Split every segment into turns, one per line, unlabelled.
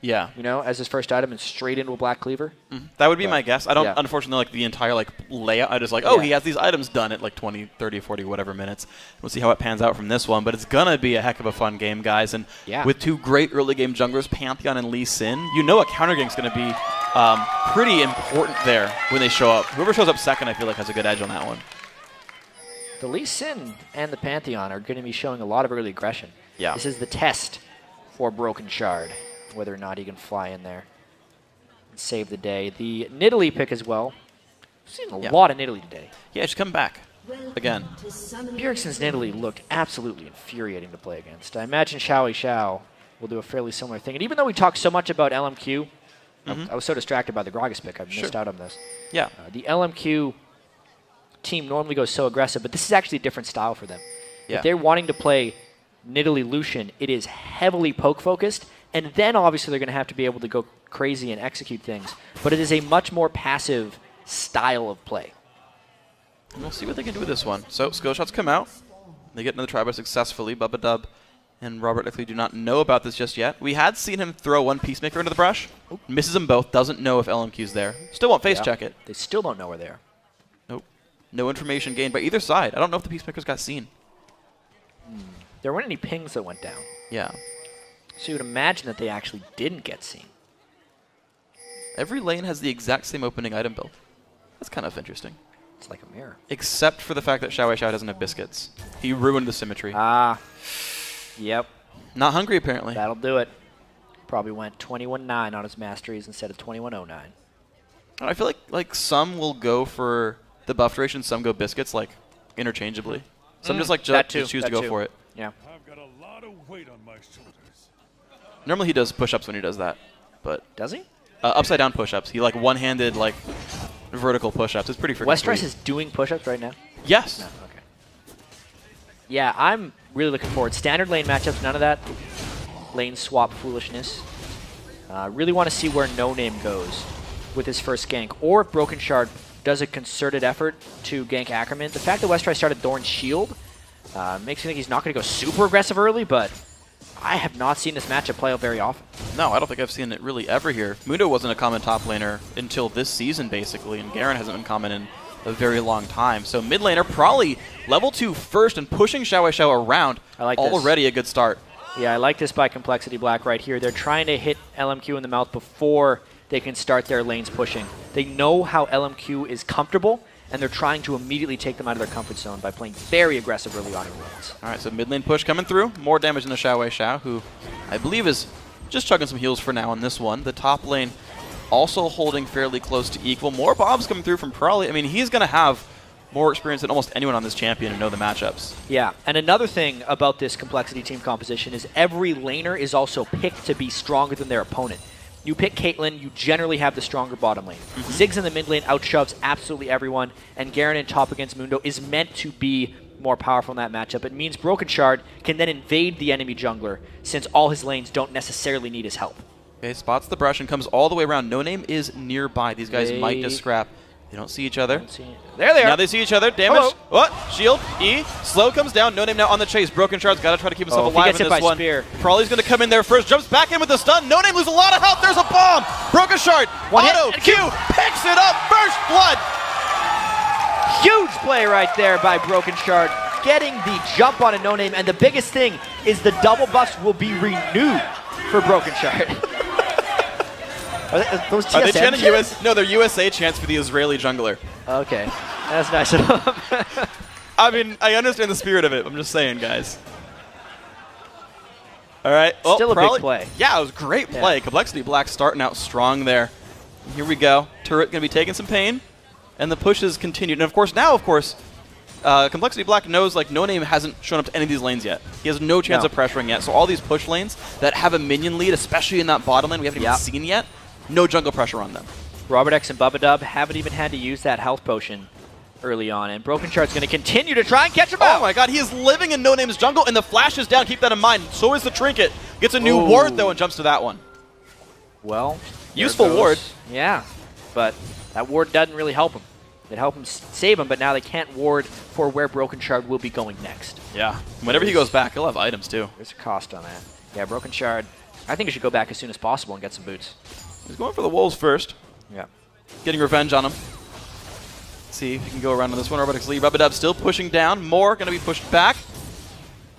Yeah.
You know, as his first item and straight into a Black Cleaver.
That would be my guess. I don't, unfortunately, like the entire layout. I just he has these items done at 20, 30, 40, whatever minutes. We'll see how it pans out from this one, but it's going to be a heck of a fun game, guys. And with two great early game junglers, Pantheon and Lee Sin, you know a counter gank is going to be pretty important there when they show up. Whoever shows up second, I feel like, has a good edge on that one.
The Lee Sin and the Pantheon are going to be showing a lot of early aggression.
Yeah.
This is the test for Broken Shard, whether or not he can fly in there and save the day. The Nidalee pick as well. We've seen a lot of Nidalee today.
Yeah, just come back again.
Bjergsen's Nidalee looked absolutely infuriating to play against. I imagine Xiao will do a fairly similar thing. And even though we talked so much about LMQ, I was so distracted by the Gragas pick, I missed out on this.
Yeah.
The LMQ team normally goes so aggressive, but this is actually a different style for them. If they're wanting to play Nidalee Lucian, it is heavily poke-focused, and then obviously they're going to have to be able to go crazy and execute things. But it is a much more passive style of play.
And we'll see what they can do with this one. So skill shots come out. They get another try successfully. Bubba Dub and Robert likely do not know about this just yet. We had seen him throw one Peacemaker into the brush. Misses them both. Doesn't know if LMQ's there. Still won't face check it.
They still don't know we're there.
Nope. No information gained by either side. I don't know if the Peacemakers got seen.
There weren't any pings that went down.
Yeah.
So you would imagine that they actually didn't get seen.
Every lane has the exact same opening item build. That's kind of interesting.
It's like a mirror. Except
for the fact that Xiao doesn't have biscuits. He ruined the symmetry.
Yep.
Not hungry, apparently.
That'll do it. Probably went 21-9 on his masteries instead of 21-09.
I feel like some will go for the buff duration, some go biscuits, interchangeably. Some just choose to go for it.
Yeah.
I've got a lot of weight on my shoulders.
Normally he does push-ups when he does that, but
does he?
Upside down push-ups. He one-handed vertical push-ups. It's pretty freaking
Westrice is doing push-ups right now?
Yes.
No, okay. Yeah, I'm really looking forward. Standard lane matchups, none of that lane swap foolishness. Really want to see where No Name goes with his first gank, or if Broken Shard does a concerted effort to gank Ackerman. The fact that Westrice started Thorn's Shield makes me think he's not going to go super aggressive early, but I have not seen this matchup play out very often.
No, I don't think I've seen it really ever here. Mundo wasn't a common top laner until this season, basically, and Garen hasn't been common in a very long time. So mid laner probably level 2 first and pushing Xiao around.
I like
already a good start.
Yeah, I like this by Complexity Black right here. They're trying to hit LMQ in the mouth before they can start their lanes pushing. They know how LMQ is comfortable, and they're trying to immediately take them out of their comfort zone by playing very aggressive early on in lanes.
All right, so mid lane push coming through. More damage in the Xiao, who I believe is just chugging some heals for now on this one. The top lane also holding fairly close to equal. More Bobs coming through from Prolly. I mean, he's going to have more experience than almost anyone on this champion and know the matchups.
Yeah, and another thing about this Complexity team composition is every laner is also picked to be stronger than their opponent. You pick Caitlyn, you generally have the stronger bottom lane. Ziggs in the mid lane outshoves absolutely everyone, and Garen in top against Mundo is meant to be more powerful in that matchup. It means Broken Shard can then invade the enemy jungler, since all his lanes don't necessarily need his help.
Okay, spots the brush and comes all the way around. No Name is nearby. These guys might just scrap. They don't see each other.
There they are.
Now they see each other. Damage. What? Shield. E. Slow comes down. No Name now on the chase. Broken Shard's got to try to keep himself alive in this one. Probably's going to come in there first. Jumps back in with the stun. No Name loses a lot of health. There's a bomb. Broken Shard. Auto. Q. Picks it up. First blood.
Huge play right there by Broken Shard. Getting the jump on a No Name. And the biggest thing is the double buffs will be renewed for Broken Shard.
Are they chanting US? No, they're USA chants for the Israeli jungler.
Okay. That's nice of them.
I mean, I understand the spirit of it. I'm just saying, guys. All right. Well,
still a big play.
Yeah, it was a great play. Yeah. Complexity Black starting out strong there. Here we go. Turret going to be taking some pain. And the pushes continued. And, of course, now, Complexity Black knows No Name hasn't shown up to any of these lanes yet. He has no chance of pressuring yet. So all these push lanes that have a minion lead, especially in that bottom lane we haven't even seen yet, no jungle pressure on them.
Robert X and Bubba Dub haven't even had to use that health potion early on, and Broken Shard's going to continue to try and catch him out.
Oh my god, he is living in No Name's jungle, and the flash is down. Keep that in mind. So is the trinket. Gets a new ward, though, and jumps to that one.
Well,
useful ward.
Yeah, but that ward doesn't really help him. It helped him save him, but now they can't ward for where Broken Shard will be going next.
Yeah. Whenever he goes back, he'll have items, too.
There's a cost on that. Yeah, Broken Shard I think he should go back as soon as possible and get some boots.
He's going for the wolves first.
Yeah.
Getting revenge on him. Let's see if he can go around on this one. Robotics lead. Rub-a-dub still pushing down. More going to be pushed back.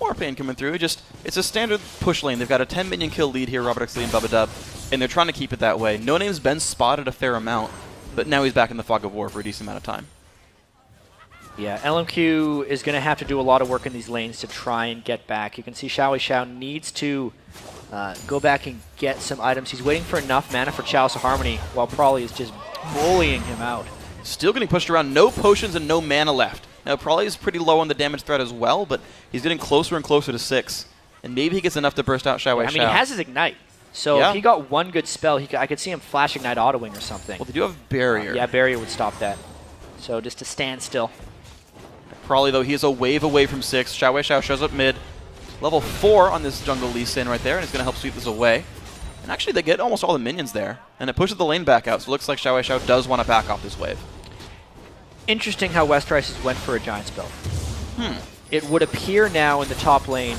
More pain coming through. Just it's a standard push lane. They've got a 10 minion kill lead here, Robotics lead and Bubba-Dub, and they're trying to keep it that way. No Name's been spotted a fair amount, but now he's back in the fog of war for a decent amount of time.
Yeah, LMQ is going to have to do a lot of work in these lanes to try and get back. You can see Xiao needs to go back and get some items. He's waiting for enough mana for Chalice of Harmony, while Prawley is just bullying him out.
Still getting pushed around. No potions and no mana left. Now, Prawley is pretty low on the damage threat as well, but he's getting closer and closer to 6. And maybe he gets enough to burst out Xiao.
I mean, he has his Ignite. So if he got one good spell, I could see him flash Ignite Auto-Wing or something.
Well, they do have Barrier.
Yeah, Barrier would stop that. So just to stand still.
Prawley, though, he is a wave away from 6. Xiao shows up mid. Level 4 on this jungle Lee Sin right there, and he's going to help sweep this away. And actually, they get almost all the minions there. And it pushes the lane back out, so it looks like Xiao does want to back off this wave.
Interesting how Westrice went for a giant spell. It would appear now in the top lane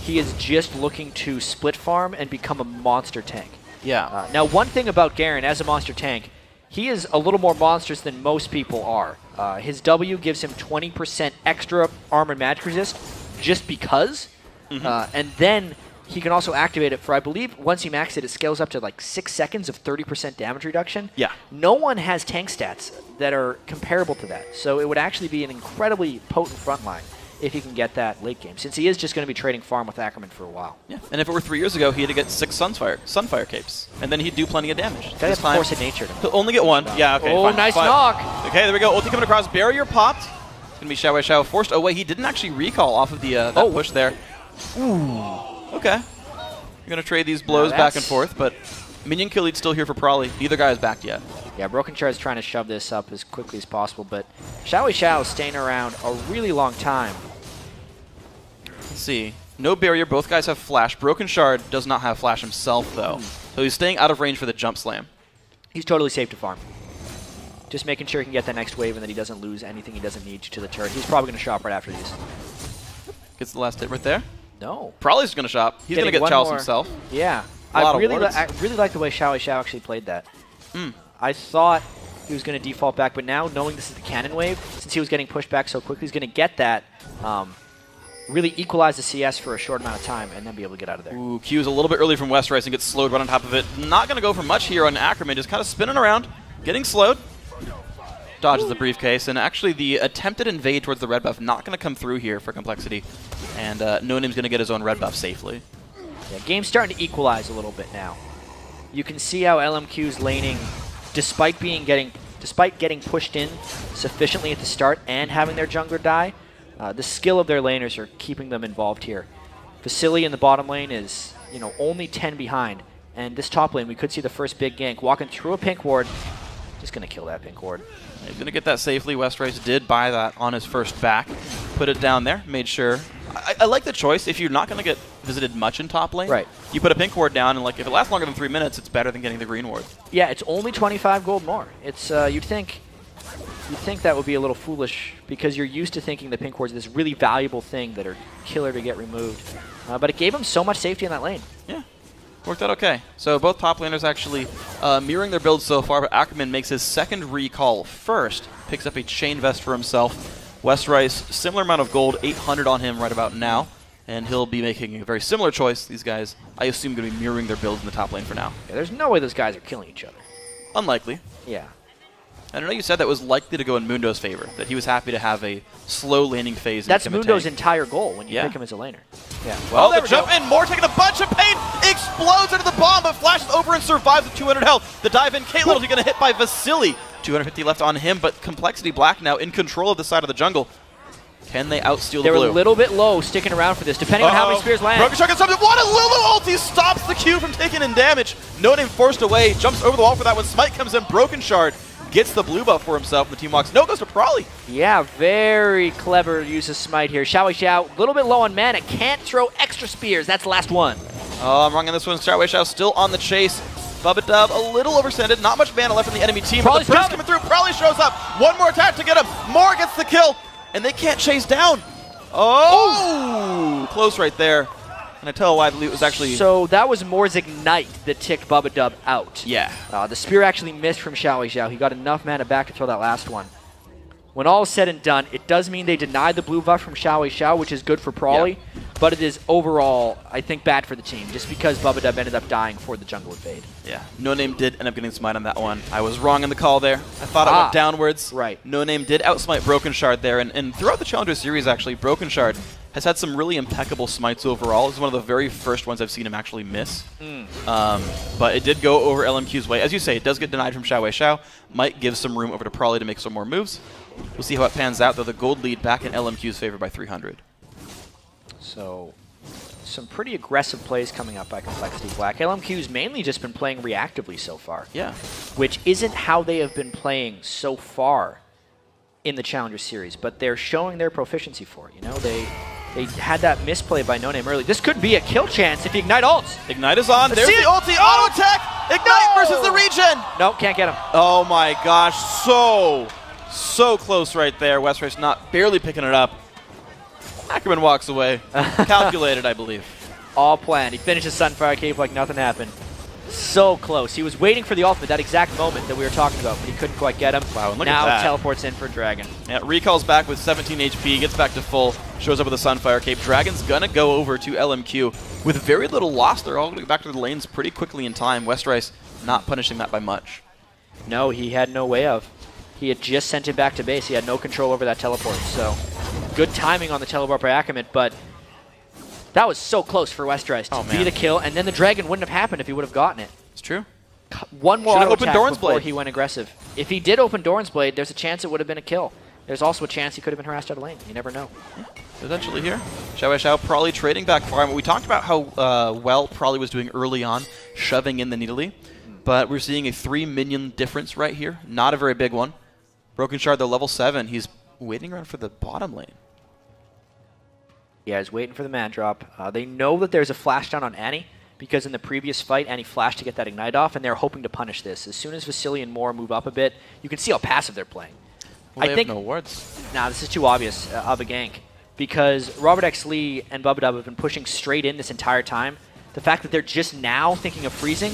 he is just looking to split farm and become a monster tank.
Yeah.
Now, one thing about Garen as a monster tank, he is a little more monstrous than most people are. His W gives him 20% extra armor magic resist just because. And then he can also activate it for, I believe, once he maxes it, it scales up to like 6 seconds of 30% damage reduction.
Yeah.
No one has tank stats that are comparable to that. So it would actually be an incredibly potent frontline if he can get that late game, since he is just going to be trading farm with Ackerman for a while.
Yeah. And if it were 3 years ago, he had to get 6 Sunfire capes, and then he'd do plenty of damage.
This time, Force of Nature.
He'll only get 1. Yeah, okay,
Oh,
fine,
nice
fine.
knock.
Okay, there we go. Ulti coming across. Barrier popped. It's going to be Xiao forced away. He didn't actually recall off of the that push there. Ooh. Okay. You're going to trade these blows back and forth, but minion kill lead still here for Prawley. Neither guy is backed yet.
Yeah, Broken Shard is trying to shove this up as quickly as possible, but Xiao is staying around a really long time.
Let's see. No Barrier. Both guys have Flash. Broken Shard does not have Flash himself, though. So he's staying out of range for the jump slam.
He's totally safe to farm. Just making sure he can get that next wave and that he doesn't lose anything he doesn't need to the turret. He's probably going to shop right after these.
Gets the last hit right there.
No.
Probably going to shop. He's going to get Chalice himself.
Yeah. I really like the way Xiao actually played that. I thought he was going to default back, but now knowing this is the cannon wave, since he was getting pushed back so quickly, he's going to get that, really equalize the CS for a short amount of time, and then be able to get out of there.
Ooh, Q's a little bit early from Westrice and gets slowed right on top of it. Not going to go for much here on Ackerman, just kind of spinning around, getting slowed. Dodges the briefcase, and actually the attempted invade towards the red buff not going to come through here for Complexity, and No Name's going to get his own red buff safely.
Yeah, game's starting to equalize a little bit now. You can see how LMQ's laning, despite getting pushed in sufficiently at the start and having their jungler die, the skill of their laners are keeping them involved here. Vasily in the bottom lane is, only 10 behind, and this top lane we could see the first big gank walking through a pink ward. Just going to kill that pink ward.
He's going to get that safely. Westrice did buy that on his first back. Put it down there. Made sure. I like the choice. If you're not going to get visited much in top lane, you put a pink ward down, and if it lasts longer than 3 minutes, it's better than getting the green ward.
Yeah, it's only 25 gold more. It's you'd think that would be a little foolish because you're used to thinking the pink ward's this really valuable thing that are killer to get removed. But it gave him so much safety in that lane.
Yeah. Worked out okay. So both top laners actually mirroring their builds so far, but Ackerman makes his second recall first. Picks up a chain vest for himself. Westrice, similar amount of gold, 800 on him right about now. And he'll be making a very similar choice. These guys, I assume, going to be mirroring their builds in the top lane for now.
Yeah, there's no way those guys are killing each other.
Unlikely.
Yeah.
I know you said that was likely to go in Mundo's favor, that he was happy to have a slow laning phase.
That's Mundo's entire goal when you pick him as a laner. Yeah.
Well, the jump in, Moore taking a bunch of pain, explodes into the bomb, but flashes over and survives with 200 health. The dive in, Caitlyn is going to hit by Vasily. 250 left on him, but Complexity Black now in control of the side of the jungle. Can they outsteal the blue?
They're a little bit low sticking around for this, depending on how many spears land.
Broken Shard gets something. What a Lulu ulti stops the Q from taking in damage. No Name forced away, jumps over the wall for that one. Smite comes in, Broken Shard gets the blue buff for himself, and the team walks. No, goes to Prawley.
Yeah, very clever use of Smite here. Xiao, a little bit low on mana, can't throw extra spears. That's the last one.
Oh, I'm wrong on this one. Xiao still on the chase. Bubba-Dub a little overextended, not much mana left in the enemy team.
Prawley's
but the burst coming through, Prawley shows up. One more attack to get him. Moore gets the kill, and they can't chase down. Oh! Close right there. Can I tell why it was actually...
So that was Moore's Ignite that ticked Bubba Dub out.
Yeah.
The spear actually missed from Xiao Xiao. He got enough mana back to throw that last one. When all is said and done, it does mean they denied the blue buff from Xiao Xiao, which is good for Prawley, but it is overall, I think, bad for the team, just because Bubba Dub ended up dying for the jungle invade.
Yeah, No Name did end up getting smite on that one. I was wrong in the call there. I thought it went downwards.
Right.
No Name did outsmite Broken Shard there, and throughout the Challenger Series, actually, Broken Shard has had some really impeccable smites overall. It's one of the very first ones I've seen him actually miss. But it did go over LMQ's way. As you say, it does get denied from Xiao Xiao. Might give some room over to Prawley to make some more moves. We'll see how it pans out, though the gold lead back in LMQ's favor by 300.
So, some pretty aggressive plays coming up by Complexity Black. LMQ's mainly just been playing reactively so far.
Yeah.
Which isn't how they have been playing so far in the Challenger Series, but they're showing their proficiency for it. You know, they had that misplay by No Name early. This could be a kill chance if he Ignite ults.
Ignite is on. There's the ulti. Auto attack. Ignite versus the regen.
Nope, can't get him.
Oh my gosh. So close right there. Westrice not barely picking it up. Ackerman walks away. Calculated, I believe.
All planned. He finishes Sunfire Cape like nothing happened. So close. He was waiting for the ultimate, that exact moment that we were talking about, but he couldn't quite get him.
Wow, and look
now
at that.
Teleports in for Dragon.
Yeah, recalls back with 17 HP, gets back to full, shows up with a Sunfire Cape. Dragon's gonna go over to LMQ with very little loss. They're all going back to the lanes pretty quickly in time. Westrice not punishing that by much.
No, he had no way of. He had just sent him back to base. He had no control over that teleport. So good timing on the teleport by Ackerman, but that was so close for Westrice to be the kill, and then the Dragon wouldn't have happened if he would have gotten it.
It's true.
One more auto
opened
attack
Doran's
before
Blade.
he went aggressive. If he did open Doran's Blade, there's a chance it would have been a kill. There's also a chance he could have been harassed out of lane. You never know.
Yeah, potentially here. Xiao Xiao Prawley trading back farm. We talked about how well Prawley was doing early on, shoving in the Nidalee, but we're seeing a 3 minion difference right here. Not a very big one. Broken Shard, though, level 7. He's waiting around for the bottom lane.
Yeah, he's waiting for the man drop. They know that there's a flash down on Annie, because in the previous fight, Annie flashed to get that Ignite off, and they're hoping to punish this. As soon as Vasily and Moore move up a bit, you can see how passive they're playing.
Well, I think no wards.
Nah, this is too obvious of a gank, because Robert X. Lee and Bubba Dub have been pushing straight in this entire time. The fact that they're just now thinking of freezing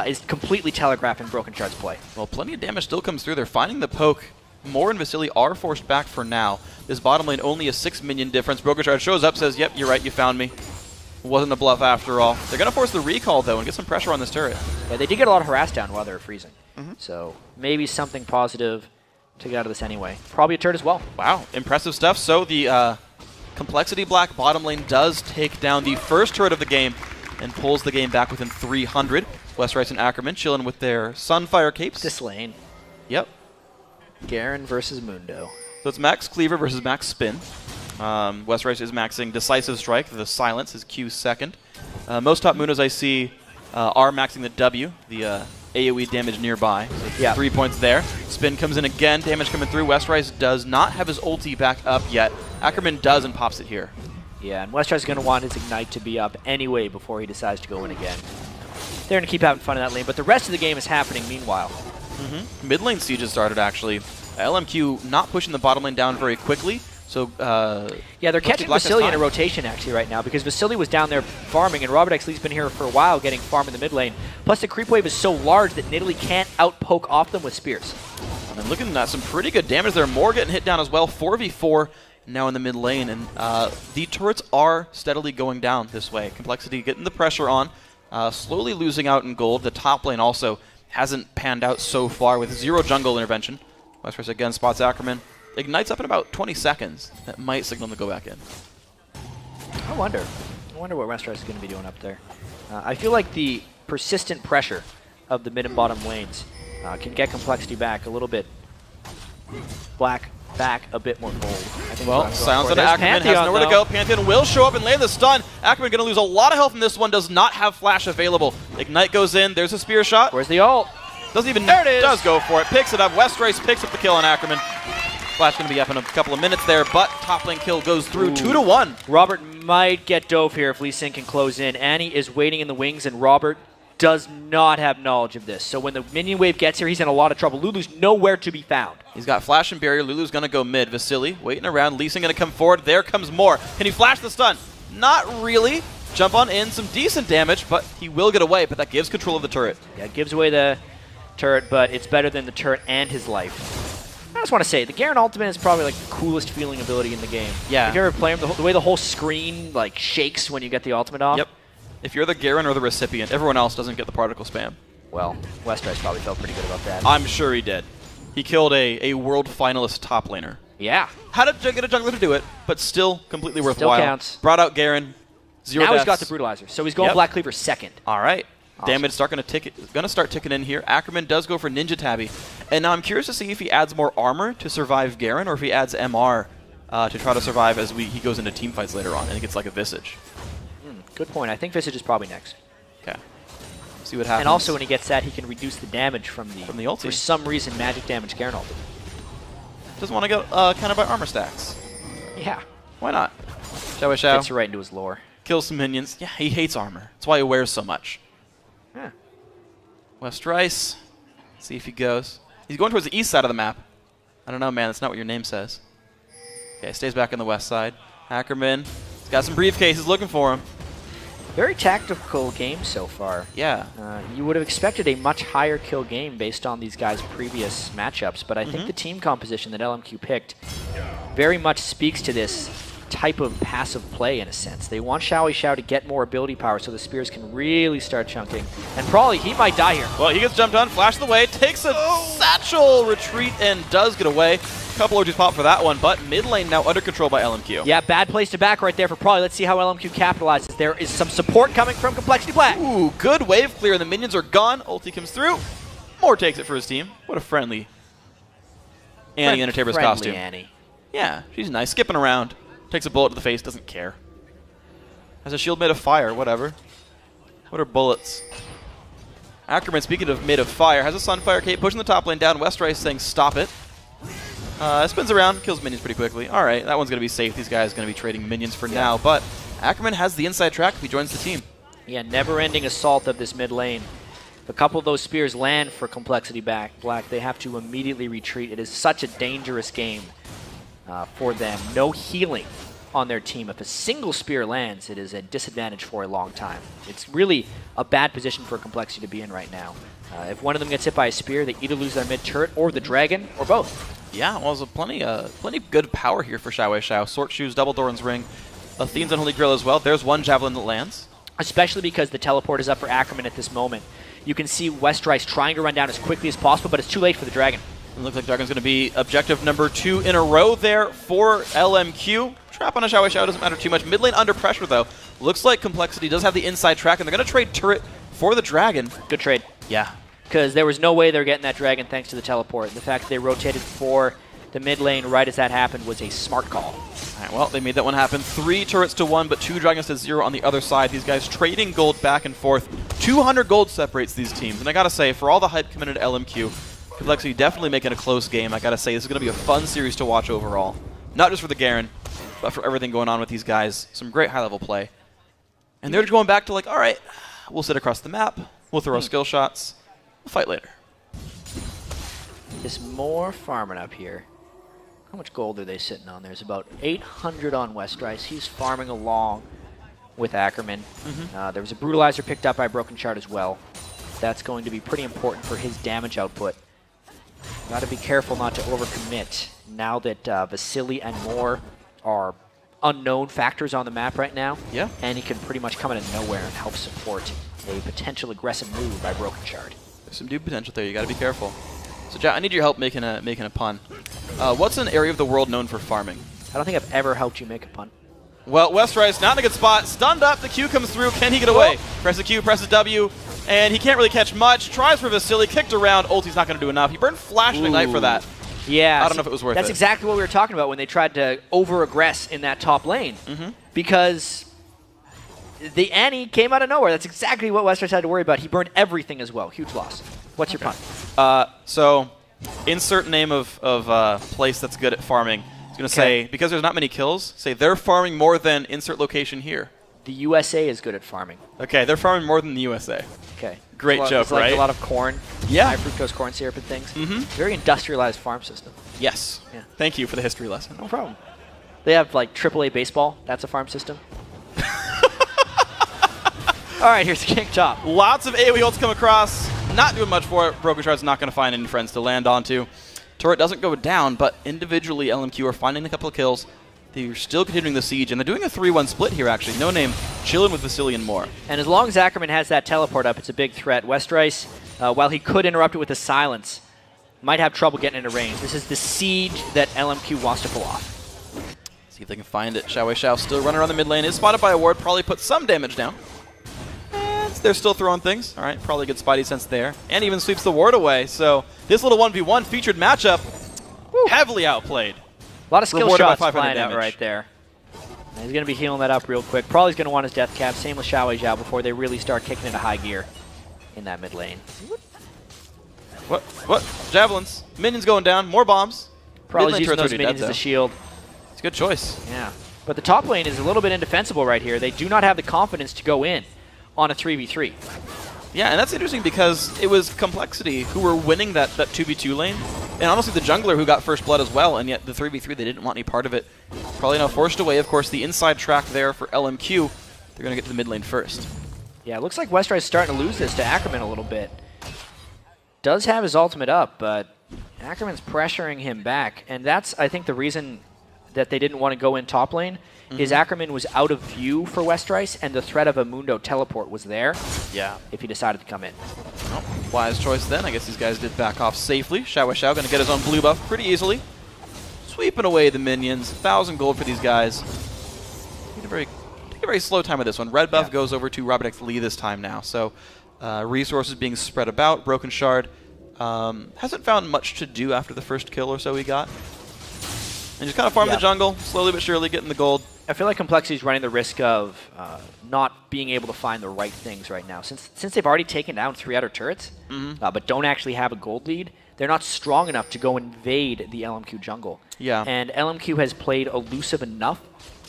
is completely telegraphing Broken Shard's play.
Well, plenty of damage still comes through. They're finding the poke. Moore and Vasily are forced back for now. This bottom lane only a 6 minion difference. Broken Shard shows up, says, yep, you're right, you found me. Wasn't a bluff after all. They're going to force the recall, though, and get some pressure on this turret.
Yeah, they did get a lot of harass down while they were freezing. So maybe something positive to get out of this anyway. Probably a turret as well.
Wow, impressive stuff. So the Complexity Black bottom lane does take down the first turret of the game and pulls the game back within 300. Westrice and Ackerman chilling with their Sunfire Capes.
This lane.
Yep.
Garen versus Mundo.
So it's Max Cleaver versus Max Spin. Westrice is maxing Decisive Strike. The Silence is Q second. Most top Mundos I see are maxing the W, the AoE damage nearby. So 3 points there. Spin comes in again. Damage coming through. Westrice does not have his ulti back up yet. Ackerman does and pops it here.
Yeah, and Westrice is going to want his Ignite to be up anyway before he decides to go in again. They're going to keep having fun in that lane, but the rest of the game is happening meanwhile.
Mid lane sieges started, actually. LMQ not pushing the bottom lane down very quickly. So,
yeah, they're catching Vasily in a rotation actually right now, because Vasily was down there farming, and Robert X. Lee's been here for a while getting farm in the mid lane. Plus, the creep wave is so large that Nidalee can't outpoke off them with spears.
And then looking at some pretty good damage there. Moore getting hit down as well. 4v4 now in the mid lane, and the turrets are steadily going down this way. Complexity getting the pressure on, slowly losing out in gold. The top lane also hasn't panned out so far with 0 jungle intervention. Westrice again spots Ackerman. Ignites up in about 20 seconds. That might signal him to go back in.
I wonder what Westrice is going to be doing up there. I feel like the persistent pressure of the mid and bottom lanes can get Complexity back a little bit. Black back a bit more gold.
Well, silence on Ackerman, has nowhere to go. Pantheon will show up and land the stun. Ackerman going to lose a lot of health in this one, does not have flash available. Ignite goes in, there's a spear shot.
Where's the ult?
Doesn't even, there it is. Does go for it, picks it up. Westrice picks up the kill on Ackerman. Flash going to be up in a couple of minutes there, but top lane kill goes through. 2-1.
Robert might get dove here if Lee Sin can close in. Annie is waiting in the wings, and Robert does not have knowledge of this. So when the minion wave gets here, he's in a lot of trouble. Lulu's nowhere to be found.
He's got flash and barrier. Lulu's going to go mid. Vasily waiting around. Lee Sin going to come forward. There comes Moore. Can he flash the stun? Not really. Jump on in, some decent damage, but he will get away, but that gives control of the turret.
Yeah, it gives away the turret, but it's better than the turret and his life. I just want to say, the Garen ultimate is probably like the coolest feeling ability in the game.
Yeah.
If you ever play him, the way the whole screen like shakes when you get the ultimate off.
Yep. If you're the Garen or the recipient, everyone else doesn't get the particle spam.
Well, Westrice probably felt pretty good about that.
I'm sure he did. He killed a world finalist top laner.
Yeah.
Had to get a jungler to do it, but still completely worthwhile.
Still counts.
Brought out Garen. Zero
now
deaths.
He's got the brutalizer, so he's going Black Cleaver second.
All right.
Awesome.
Damage start going to start ticking in here. Ackerman does go for Ninja Tabby, and now I'm curious to see if he adds more armor to survive Garen, or if he adds MR to try to survive as he goes into team fights later on, and it gets like a Visage.
Good point. I think Visage is probably next.
Okay. See what happens.
And also when he gets that, he can reduce the damage from the
ulti.
For some reason, magic damage Garen ulti.
Doesn't want to get counted by armor stacks.
Yeah.
Why not? Shao.
Fits right into his lore.
Kills some minions. Yeah, he hates armor. That's why he wears so much.
Yeah.
Westrice. See if he goes. He's going towards the east side of the map. I don't know, man. That's not what your name says. Okay, stays back on the west side. Ackerman. He's got some briefcases looking for him.
Very tactical game so far.
Yeah.
You would have expected a much higher kill game based on these guys' previous matchups, but I think the team composition that LMQ picked very much speaks to this type of passive play in a sense. They want Xiao to get more ability power so the spears can really start chunking. And probably he might die here.
Well, he gets jumped on, flashed away, takes a satchel retreat, and does get away. Couple OGs pop for that one, but mid lane now under control by LMQ.
Yeah, bad place to back right there for Probably. Let's see how LMQ capitalizes. There is some support coming from Complexity Black.
Ooh, good wave clear. The minions are gone. Ulti comes through. Moore takes it for his team. What a friendly Annie in a Tabor's costume.
Annie.
Yeah, she's nice. Skipping around. Takes a bullet to the face, doesn't care. Has a shield made of fire, whatever. What are bullets? Ackerman, speaking of made of fire, has a Sunfire Cape, pushing the top lane down. Westrice saying stop it. Spins around, kills minions pretty quickly. All right, that one's going to be safe. These guys are going to be trading minions for now, but Ackerman has the inside track if he joins the team.
Yeah, never-ending assault of this mid lane. If a couple of those spears land for Complexity Black, they have to immediately retreat. It is such a dangerous game for them. No healing on their team. If a single spear lands, it is a disadvantage for a long time. It's really a bad position for Complexity to be in right now. If one of them gets hit by a spear, they either lose their mid turret or the dragon, or both.
Yeah, well, there's plenty good power here for Xiao. Sword Shoes, Double Doran's Ring, Athene's Unholy Grill as well. There's one Javelin that lands.
Especially because the teleport is up for Ackerman at this moment. You can see Westrice trying to run down as quickly as possible, but it's too late for the dragon.
It looks like Dragon's going to be objective number 2 in a row there for LMQ. Trap on a Xiao doesn't matter too much. Mid lane under pressure, though. Looks like Complexity does have the inside track, and they're going to trade turret for the dragon.
Good trade.
Yeah.
Because there was no way they're getting that dragon thanks to the teleport. The fact that they rotated for the mid lane right as that happened was a smart call.
All right, well, they made that one happen. 3 turrets to 1, but 2 dragons to 0 on the other side. These guys trading gold back and forth. 200 gold separates these teams. And I got to say, for all the hype coming into LMQ, Complexity definitely making a close game. I got to say, this is going to be a fun series to watch overall. Not just for the Garen, but for everything going on with these guys. Some great high-level play. And they're going back to like, all right, we'll sit across the map. We'll throw our skill shots. We'll fight later.
There's more farming up here. How much gold are they sitting on? There's about 800 on Westrice. He's farming along with Ackerman. There was a Brutalizer picked up by Broken Shard as well. That's going to be pretty important for his damage output. Got to be careful not to overcommit now that Vasily and Moore are unknown factors on the map right now.
Yeah.
And he can pretty much come out of nowhere and help support a potential aggressive move by Broken Shard.
There's some dude potential there. You got to be careful. So, Jack, I need your help making a pun. What's an area of the world known for farming?
I don't think I've ever helped you make a pun.
Well, Westrice not in a good spot. Stunned up. The Q comes through. Can he get away? Presses Q, presses W, and he can't really catch much. Tries for Vasily. Kicked around. Ulti's not going to do enough. He burned Flash and Ignite for that.
Yeah.
I don't know if it was worth it.
That's exactly what we were talking about when they tried to over-aggress in that top lane. Because the Annie came out of nowhere. That's exactly what Westrice had to worry about. He burned everything as well. Huge loss. What's your pun?
So, insert name of place that's good at farming. I was going to say, because there's not many kills, say they're farming more than insert location here.
The USA is good at farming.
Okay, they're farming more than the USA.
Okay.
Great joke,
it's like
right?
a lot of corn,
Yeah.
high fructose corn syrup and things. Very industrialized farm system.
Yes.
Yeah.
Thank you for the history lesson.
No problem. They have like AAA baseball. That's a farm system. All right, here's the king top.
Lots of AoE ults come across. Not doing much for it. Broken Shard's not going to find any friends to land onto. Turret doesn't go down, but individually LMQ are finding a couple of kills. They're still continuing the siege, and they're doing a 3-1 split here, actually. No name, chilling with Vasilian more.
And as long as Ackerman has that teleport up, it's a big threat. Westrice, while he could interrupt it with a silence, might have trouble getting into range. This is the siege that LMQ wants to pull off.
See if they can find it. Xiao still running around the mid lane. Is spotted by a ward, probably put some damage down. And they're still throwing things. All right, probably good Spidey sense there. And even sweeps the ward away. So this little 1v1 featured matchup, heavily outplayed.
A lot of skill
Rewarded
shots
by 500
flying
damage.
out right there. And he's going to be healing that up real quick. Probably going to want his death cap. Same with Xiao before they really start kicking into high gear in that mid lane.
What? Javelins. Minions going down. More bombs.
Probably using those minions as a shield.
It's a good choice.
Yeah. But the top lane is a little bit indefensible right here. They do not have the confidence to go in on a 3v3.
Yeah, and that's interesting because it was Complexity who were winning that 2v2 lane. And honestly, the jungler who got first blood as well, and yet the 3v3, they didn't want any part of it. Probably now forced away, of course, the inside track there for LMQ. They're going to get to the mid lane first.
Yeah, it looks like Westrice is starting to lose this to Ackerman a little bit. Does have his ultimate up, but Ackerman's pressuring him back. And that's, I think, the reason that they didn't want to go in top lane is Ackerman was out of view for Westrice, and the threat of a Mundo teleport was there.
Yeah.
If he decided to come in.
Well, wise choice then. I guess these guys did back off safely. Xiao going to get his own blue buff pretty easily. Sweeping away the minions. 1,000 gold for these guys. Take a very slow time with this one. Red buff goes over to Robert X. Lee this time now. So resources being spread about. Broken Shard hasn't found much to do after the first kill or so he got. And just kind of farm the jungle, slowly but surely getting the gold.
I feel like Complexity is running the risk of not being able to find the right things right now. Since they've already taken down 3 outer turrets, but don't actually have a gold lead, they're not strong enough to go invade the LMQ jungle.
Yeah.
And LMQ has played elusive enough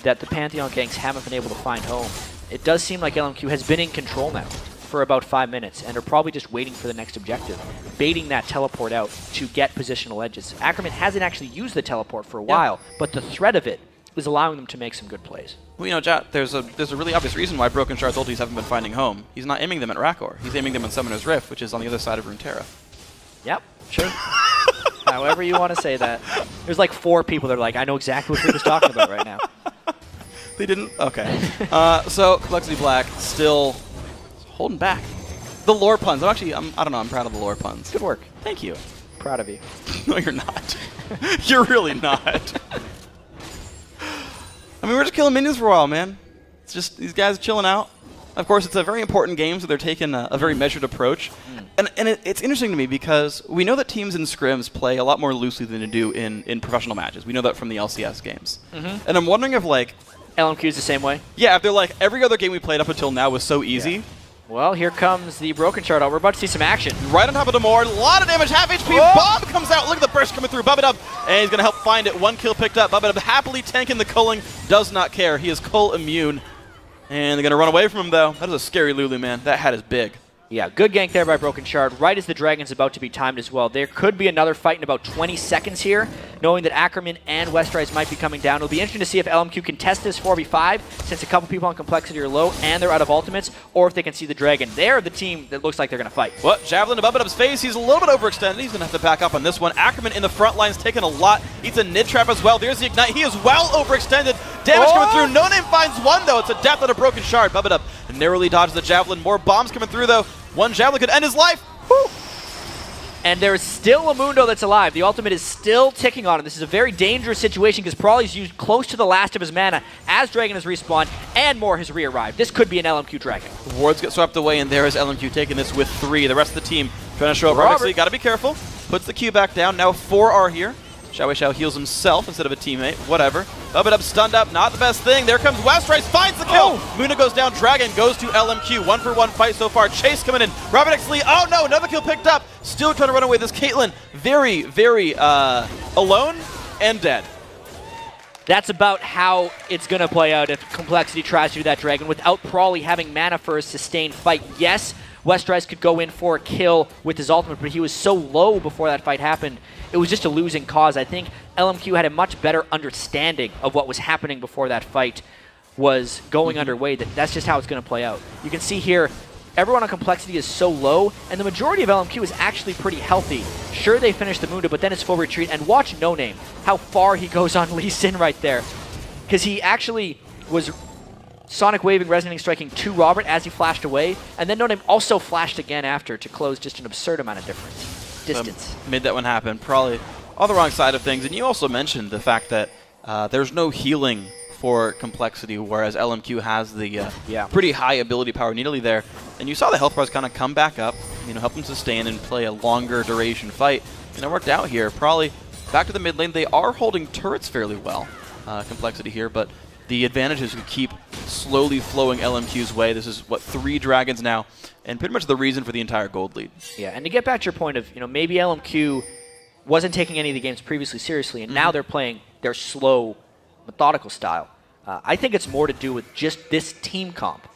that the Pantheon ganks haven't been able to find home. It does seem like LMQ has been in control now for about 5 minutes, and are probably just waiting for the next objective, baiting that teleport out to get positional edges. Ackerman hasn't actually used the teleport for a while, but the threat of it is allowing them to make some good plays.
Well, you know, Jat, there's a really obvious reason why Broken Shard's ultis haven't been finding home. He's not aiming them at Rakor. He's aiming them on Summoner's Rift, which is on the other side of Runeterra.
Yep, sure. However you want to say that. There's like 4 people that are like, I know exactly what Luke is talking about right now.
They didn't? Okay. So, Complexity Black still holding back. The lore puns. I don't know, I'm proud of the lore puns.
Good work.
Thank you.
Proud of you.
No, you're not. You're really not. I mean, we're just killing minions for a while, man. It's just these guys chilling out. Of course, it's a very important game, so they're taking a very measured approach. And it's interesting to me because we know that teams in scrims play a lot more loosely than they do in professional matches. We know that from the LCS games. And I'm wondering if, like...
LMQ is the same way?
Yeah, if they're like, every other game we played up until now was so easy.
Yeah. Well, here comes the Broken Shard out. We're about to see some action.
Right on top of Demore. A lot of damage. Half HP.
Whoa.
Bomb comes out. Look at the burst coming through. Bubba and he's going to help find it. 1 kill picked up. Bubba happily tanking the culling. Does not care. He is coL immune. And they're going to run away from him, though. That is a scary Lulu, man. That hat is big.
Yeah, good gank there by Broken Shard, right as the Dragon's about to be timed as well. There could be another fight in about 20 seconds here, knowing that Ackerman and Westrice might be coming down. It'll be interesting to see if LMQ can test this 4v5, since a couple people on Complexity are low and they're out of ultimates, or if they can see the Dragon. They're the team that looks like they're going to fight.
What? Javelin above Bubba's face. He's a little bit overextended. He's going to have to back up on this one. Ackerman in the front lines taking a lot. Eats a Nid Trap as well. There's the Ignite. He is well overextended. Damage coming through. No Name finds one, though. It's a death on a Broken Shard. Bubba narrowly dodges the Javelin. More bombs coming through, though. One Javelin could end his life. Woo.
And there's still a Mundo that's alive. The ultimate is still ticking on him. This is a very dangerous situation because Prawley's used close to the last of his mana as Dragon has respawned and more has re-arrived. This could be an LMQ Dragon.
Wards get swept away, and there is LMQ taking this with 3. The rest of the team trying to show up. Obviously, got to be careful. Puts the Q back down. Now 4 are here. Xiao heals himself instead of a teammate. Whatever. Up, stunned up. Not the best thing. There comes Westrice. Finds the kill. Muna goes down. Dragon goes to LMQ. 1-for-1 fight so far. Chase coming in. Robert X. Lee. Oh, no. Another kill picked up. Still trying to run away. This Caitlyn very, very alone and dead.
That's about how it's going to play out if Complexity tries to do that Dragon without Prawley having mana for a sustained fight. Yes, Westrice could go in for a kill with his ultimate, but he was so low before that fight happened. It was just a losing cause. I think LMQ had a much better understanding of what was happening before that fight. was going underway, that's just how it's going to play out. You can see here, everyone on complexity is so low, and the majority of LMQ is actually pretty healthy. Sure, they finished the Mundo, but then it's full retreat, and watch No Name, how far he goes on Lee Sin right there. Because he actually was Sonic Waving, Resonating Striking to Robert as he flashed away, and then No Name also flashed again after to close just an absurd amount of distance.
Made that one happen. Probably on the wrong side of things, and you also mentioned the fact that there's no healing for complexity, whereas LMQ has the pretty high ability power needly there. And you saw the health bars kind of come back up, help them sustain and play a longer duration fight. And it worked out here. Probably back to the mid lane. They are holding turrets fairly well, complexity here, but the advantage is to keep slowly flowing LMQ's way. This is, 3 dragons now, and pretty much the reason for the entire gold lead.
Yeah, and to get back to your point of, maybe LMQ wasn't taking any of the games previously seriously, and now they're playing their slow, methodical style. I think it's more to do with just this team comp.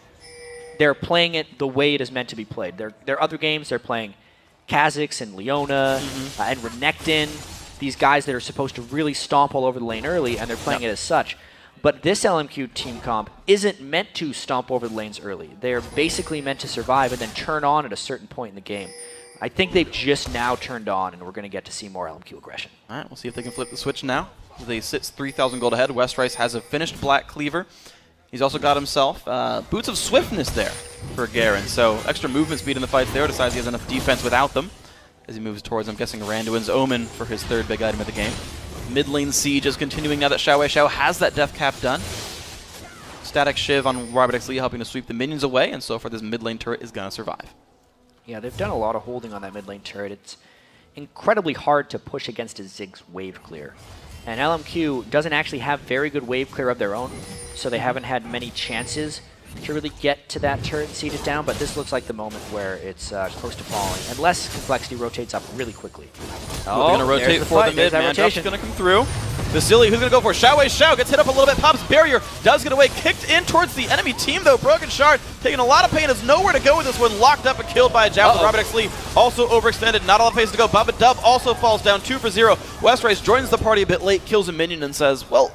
They're playing it the way it is meant to be played. Their other games, they're playing Kha'Zix and Leona and Renekton, these guys that are supposed to really stomp all over the lane early, and they're playing it as such. But this LMQ team comp isn't meant to stomp over the lanes early. They're basically meant to survive and then turn on at a certain point in the game. I think they've just now turned on, and we're going to get to see more LMQ aggression.
All right, we'll see if they can flip the switch now. They sit 3,000 gold ahead. Westrice has a finished Black Cleaver. He's also got himself Boots of Swiftness there for Garen. So extra movement speed in the fights there. Decides he has enough defense without them as he moves towards, I'm guessing, Randuin's Omen for his 3rd big item of the game. Mid lane siege is continuing now that Xiao has that death cap done. Static Shiv on Robert X. Lee helping to sweep the minions away, and so far this mid lane turret is going to survive.
Yeah, they've done a lot of holding on that mid lane turret. It's incredibly hard to push against a Ziggs wave clear. And LMQ doesn't actually have very good wave clear of their own, so they haven't had many chances to really get to that turret and siege it down, but this looks like the moment where it's close to falling, unless complexity rotates up really quickly.
Oh, they're going to rotate for the mid. Mandrop's going to come through. Vasily, who's going to go for Xiao gets hit up a little bit, pops barrier, does get away, kicked in towards the enemy team though. Broken Shard taking a lot of pain, has nowhere to go with this one, locked up and killed by a Javelin. Robert X. Lee also overextended, not a lot of places to go. Bubba Dub also falls down 2 for 0. Westrice joins the party a bit late, kills a minion and says, well,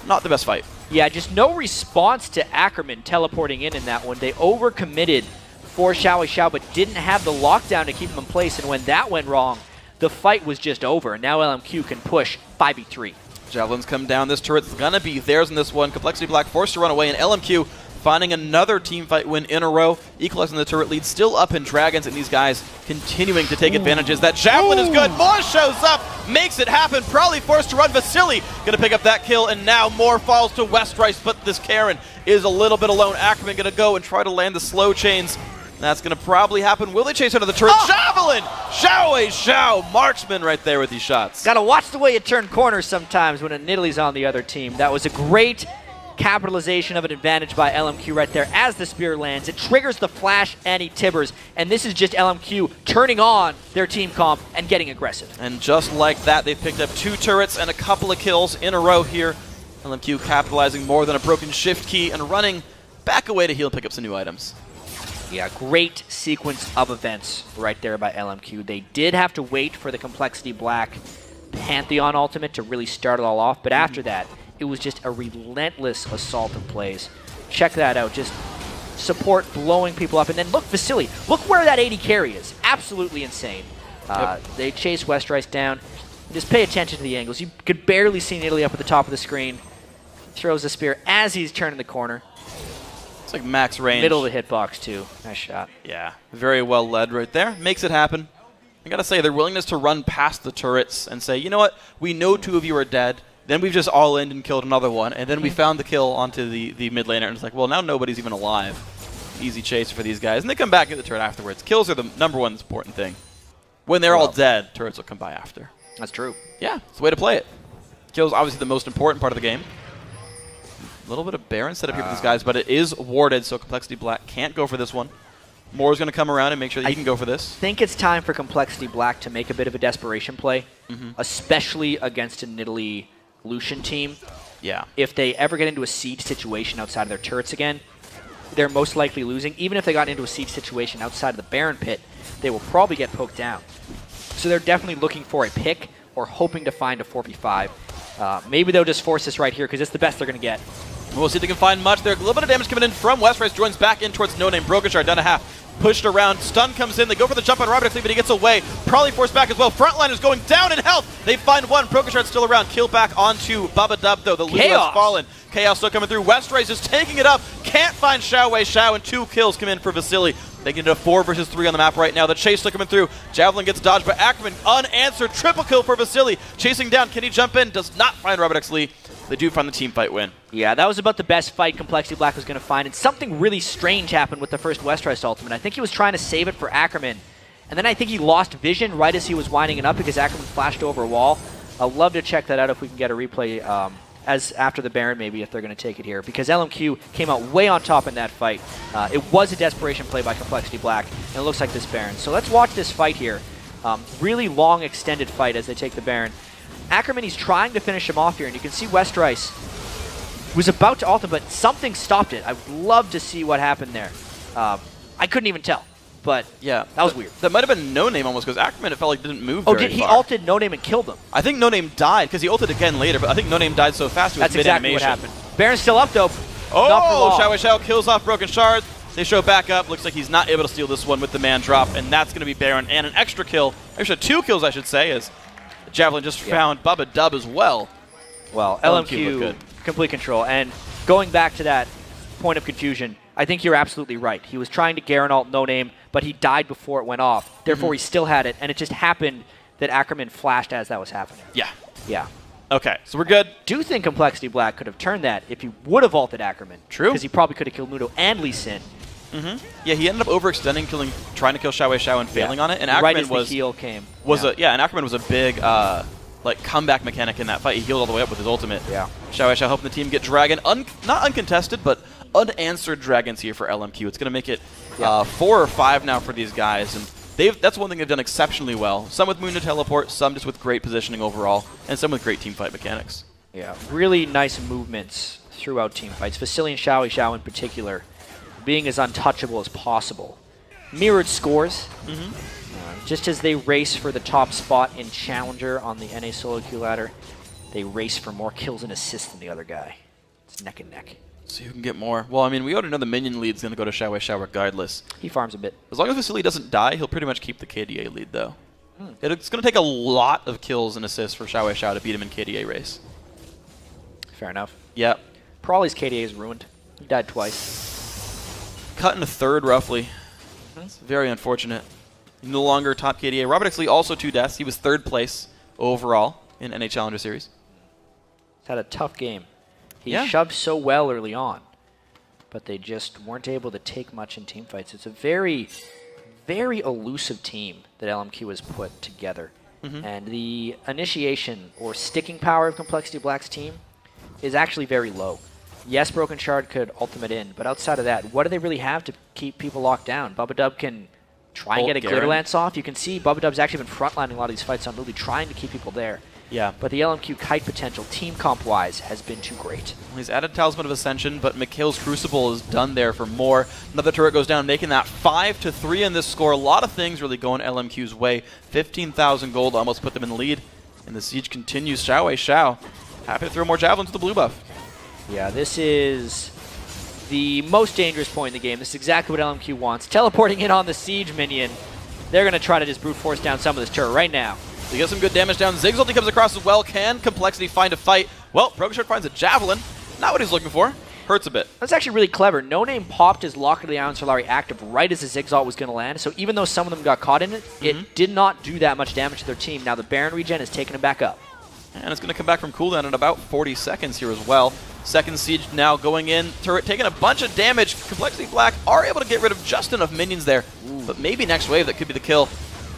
not the best fight.
Yeah, just no response to Ackerman teleporting in that one. They overcommitted for Xiao, but didn't have the lockdown to keep him in place, and when that went wrong, the fight was just over, and now LMQ can push 5v3.
Javelins come down. This turret's going to be theirs in this one. Complexity Black forced to run away, and LMQ finding another team fight win in a row, equalizing the turret lead, still up in Dragons, and these guys continuing to take advantages. That Javelin is good. More shows up, makes it happen. Probably forced to run. Vasily going to pick up that kill, and now more falls to Westrice, but this Karen is a little bit alone. Ackerman going to go and try to land the slow chains. That's going to probably happen. Will they chase out of the turret? Javelin! Xiao! Marksman right there with these shots.
Got to watch the way you turn corners sometimes when a Nidalee's on the other team. That was a great capitalization of an advantage by LMQ right there. As the spear lands, it triggers the flash anti-Tibbers, and this is just LMQ turning on their team comp and getting aggressive.
And just like that, they've picked up 2 turrets and a couple of kills in a row here. LMQ capitalizing more than a broken shift key and running back away to heal and pick up some new items.
Yeah, great sequence of events right there by LMQ. They did have to wait for the Complexity Black Pantheon ultimate to really start it all off, but after that, it was just a relentless assault of plays. Check that out. Just support blowing people up. And then look, Vasily. Look where that 80 carry is. Absolutely insane. They chase Westrice down. Just pay attention to the angles. You could barely see Nidalee up at the top of the screen. Throws the spear as he's turning the corner.
It's like max range.
Middle of the hitbox, too. Nice shot.
Yeah, very well led right there. Makes it happen. I gotta say, their willingness to run past the turrets and say, you know what, we know 2 of you are dead. Then we've just all in and killed another one, and then we found the kill onto the mid laner, and it's like, well, now nobody's even alive. Easy chase for these guys, and they come back at the turret afterwards. Kills are the #1 important thing. When they're all dead, turrets will come by after.
That's true.
Yeah, it's the way to play it. Kills obviously the most important part of the game. A little bit of Baron set up here for these guys, but it is warded, so Complexity Black can't go for this one. Moore's going to come around and make sure that he can go for this.
I think it's time for Complexity Black to make a bit of a desperation play, especially against a Nidalee Lucian team.
Yeah.
If they ever get into a siege situation outside of their turrets again, they're most likely losing. Even if they got into a siege situation outside of the Baron pit, they will probably get poked down. So they're definitely looking for a pick or hoping to find a 4v5. Maybe they'll just force this right here because it's the best they're going to get.
We'll see if they can find much. There's a little bit of damage coming in from Westrice. Joins back in towards No Name. Broken Shard down to half. Pushed around. Stun comes in. They go for the jump on Robert, but he gets away. Probably forced back as well. Frontliners going down in health. They find one. Broken Shard still around. Kill back onto Bubba Dub, though. The Lulu has fallen. Chaos still coming through. Westrice is taking it up. Can't find Xiao Wei Xiao, and 2 kills come in for Vasily. They get into 4 versus 3 on the map right now. The chase still coming through. Javelin gets dodged by Ackerman. Unanswered. Triple kill for Vasily. Chasing down. Can he jump in? Does not find Robert X. Lee. They do find the team fight win.
Yeah, that was about the best fight Complexity Black was going to find. And something really strange happened with the first Westrice ultimate. I think he was trying to save it for Ackerman. And then I think he lost vision right as he was winding it up because Ackerman flashed over a wall. I'd love to check that out if we can get a replay as after the Baron, maybe, if they're going to take it here. Because LMQ came out way on top in that fight. It was a desperation play by Complexity Black, and it looks like this Baron. So let's watch this fight here. Really long, extended fight as they take the Baron. Ackerman, he's trying to finish him off here, and you can see Westrice was about to ult him, but something stopped it. I would love to see what happened there. I couldn't even tell, but yeah, that was weird.
That might have been No Name almost, because Ackerman, it felt like didn't move very
he
far.
ulted No Name and killed him?
I think No Name died, because he ulted again later, but I think No Name died so fast it was
mid-animation. That's exactly what happened. Baron's still up, though.
Oh, Xiao Wei Xiao kills off Broken Shard. They show back up. Looks like he's not able to steal this one with the man drop, and that's going to be Baron. And an extra kill, actually 2 kills, I should say, as Javelin just found Bubba Dub as well.
Well, LMQ complete control. And going back to that point of confusion, I think you're absolutely right. He was trying to Garen ult No Name, but he died before it went off. Therefore, he still had it, and it just happened that Ackerman flashed as that was happening.
Yeah.
Yeah.
Okay, so we're good.
Do think Complexity Black could have turned that if he would have ulted Ackerman.
True.
Because he probably could have killed Nudo and Lee Sin.
Yeah, he ended up overextending, trying to kill Xiao Wei Xiao and failing on it. And Ackerman
right as the heal came.
And Ackerman was a big like comeback mechanic in that fight. He healed all the way up with his ultimate.
Yeah.
Xiao Wei Xiao helping the team get dragon, not uncontested, but unanswered dragons here for LMQ. It's going to make it 4 or 5 now for these guys, and that's one thing they've done exceptionally well. Some with Moon to teleport, some just with great positioning overall, and some with great team fight mechanics. Yeah,
really nice movements throughout team fights. Vasily and Xiao Wei Xiao in particular, being as untouchable as possible. Mirrored scores, just as they race for the top spot in Challenger on the NA solo queue ladder, they race for more kills and assists than the other guy. It's neck and neck.
See who can get more. Well, I mean, we already know the minion lead's going to go to Xiao Wei Xiao regardless.
He farms a bit.
As long as Vasily doesn't die, he'll pretty much keep the KDA lead, though. It's going to take a lot of kills and assists for Xiao Wei Xiao to beat him in KDA race.
Fair enough.
Yep.
Prawley's KDA is ruined. He died twice.
Cut in a third, roughly. That's very unfortunate. No longer top KDA. Robert X. Lee also 2 deaths. He was 3rd place overall in NA Challenger Series.
He's had a tough game. He shoved so well early on, but they just weren't able to take much in team fights. It's a very, very elusive team that LMQ has put together. And the initiation or sticking power of Complexity Black's team is actually very low. Yes, Broken Shard could ultimate in, but outside of that, what do they really have to keep people locked down? Bubba Dub can try and get a Glitter Lance off. You can see Bubba Dub's actually been frontlining a lot of these fights on really trying to keep people there.
Yeah.
But the LMQ kite potential, team comp-wise, has been too great.
He's added Talisman of Ascension, but Mikhail's Crucible is done there for more. Another turret goes down, making that 5-3 in this score. A lot of things really going LMQ's way. 15,000 gold almost put them in the lead. And the siege continues. Xiao Wei Xiao happy to throw more javelins to the blue buff.
Yeah, this is the most dangerous point in the game. This is exactly what LMQ wants. Teleporting in on the siege minion. They're going to try to just brute force down some of this turret right now.
They get some good damage down. Ziggs ulti comes across as well. Can Complexity find a fight? Well, Broken Shard finds a javelin. Not what he's looking for. Hurts a bit.
That's actually really clever. No Name popped his Lock of the Iron Solari active right as the Ziggs ult was going to land. So even though some of them got caught in it, it did not do that much damage to their team. Now the Baron regen is taking him back up.
And it's going to come back from cooldown in about 40 seconds here as well. Second siege now going in. Turret taking a bunch of damage. Complexity Black are able to get rid of just enough minions there. But maybe next wave that could be the kill.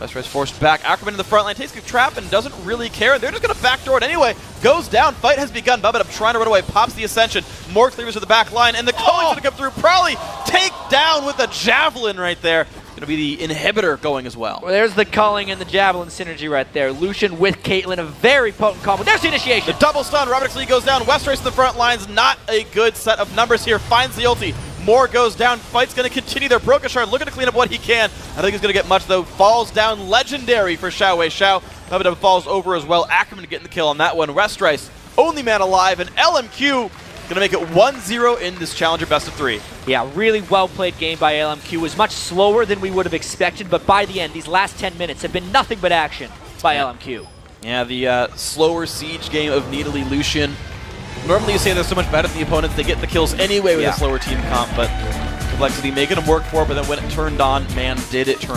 Westrice forced back. Ackerman in the front line takes a trap and doesn't really care. They're just going to backdoor it anyway. Goes down. Fight has begun. Bubba Dub trying to run away. Pops the Ascension. More cleavers to the back line. And the coL's going to come through. Probably take down with a javelin right there. Going to be the inhibitor going as well.
Well, there's the culling and the javelin synergy right there. Lucian with Caitlyn, a very potent combo. There's the initiation.
The double stun. Robert X. Lee goes down. Westrice in the front lines. Not a good set of numbers here. Finds the ulti. More goes down. Fight's going to continue there. Broken Shard looking to clean up what he can. I think he's going to get much, though. Falls down. Legendary for Xiao Wei Xiao. Bubba Dub falls over as well. Ackerman getting the kill on that one. Westrice, only man alive. And LMQ Going to make it 1-0 in this Challenger best of 3.
Yeah, really well-played game by LMQ. It was much slower than we would have expected, but by the end, these last 10 minutes have been nothing but action by LMQ.
Yeah, the slower siege game of Nidalee Lucian. Normally you say they're so much better than the opponents, they get the kills anyway with a slower team comp, but Complexity making them work for it, but then when it turned on, man, did it turn